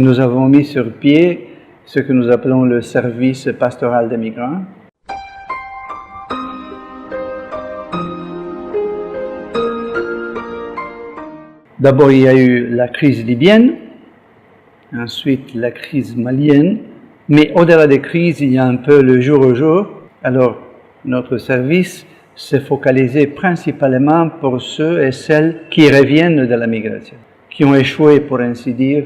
Nous avons mis sur pied ce que nous appelons le service pastoral des migrants. D'abord, il y a eu la crise libyenne, ensuite la crise malienne, mais au-delà des crises, il y a un peu le jour au jour. Alors, notre service s'est focalisé principalement pour ceux et celles qui reviennent de la migration, qui ont échoué, pour ainsi dire,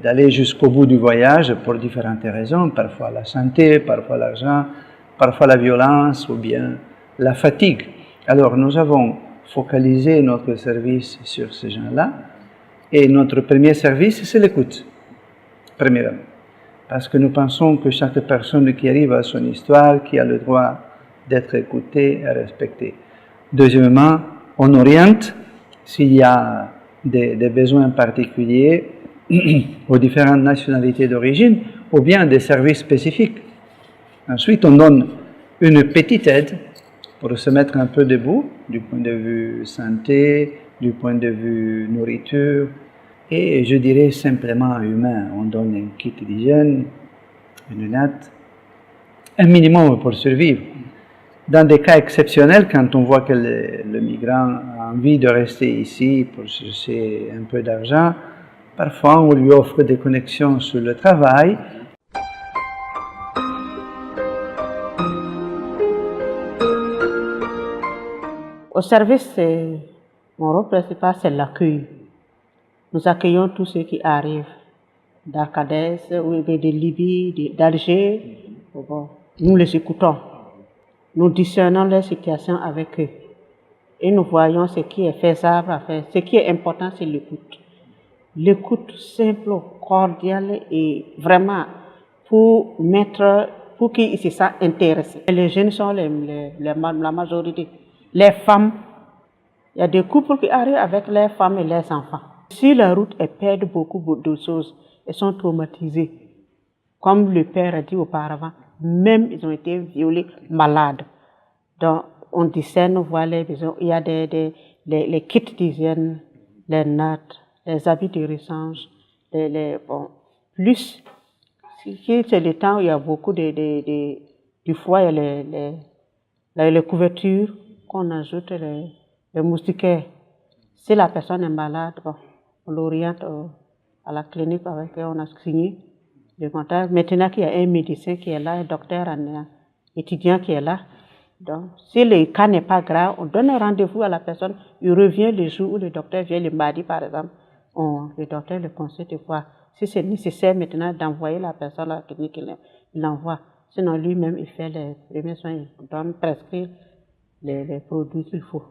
d'aller jusqu'au bout du voyage pour différentes raisons, parfois la santé, parfois l'argent, parfois la violence ou bien la fatigue. Alors nous avons focalisé notre service sur ces gens-là et notre premier service, c'est l'écoute, premièrement. Parce que nous pensons que chaque personne qui arrive à son histoire, qui a le droit d'être écoutée et respectée. Deuxièmement, on oriente s'il y a des besoins particuliers aux différentes nationalités d'origine ou bien des services spécifiques. Ensuite, on donne une petite aide pour se mettre un peu debout du point de vue santé, du point de vue nourriture et je dirais simplement humain. On donne un kit d'hygiène, une natte, un minimum pour survivre. Dans des cas exceptionnels, quand on voit que le migrant a envie de rester ici pour chercher un peu d'argent, parfois, on lui offre des connexions sur le travail. Au service, mon rôle principal, c'est l'accueil. Nous accueillons tous ceux qui arrivent d'Arcadès, de Libye, d'Alger. Bon, nous les écoutons. Nous discernons leur situation avec eux. Et nous voyons ce qui est faisable à faire. Ce qui est important, c'est l'écoute. L'écoute simple, cordiale et vraiment pour qu'ils se sentent intéressés. Les jeunes sont la majorité. Les femmes, il y a des couples qui arrivent avec leurs femmes et leurs enfants. Si la route, elles perdent beaucoup de choses, elles sont traumatisées. Comme le père a dit auparavant, même ils ont été violés, malades. Donc, on discerne, on voit les besoins. Il y a les kits d'hygiène, les nattes, les habits de rechange, bon, plus, c'est le temps où il y a beaucoup du froid, il y a les couvertures qu'on ajoute, les moustiquaires. Si la personne est malade, bon, on l'oriente à la clinique avec qui on a signé le contrat. Maintenant qu'il y a un médecin qui est là, un docteur, un étudiant qui est là, donc si le cas n'est pas grave, on donne un rendez-vous à la personne, il revient le jour où le docteur vient, le mardi par exemple, le docteur le conseille de voir si c'est nécessaire maintenant d'envoyer la personne à la clinique, il l'envoie. Sinon lui-même il fait les premiers soins, il donne prescrire les produits qu'il faut.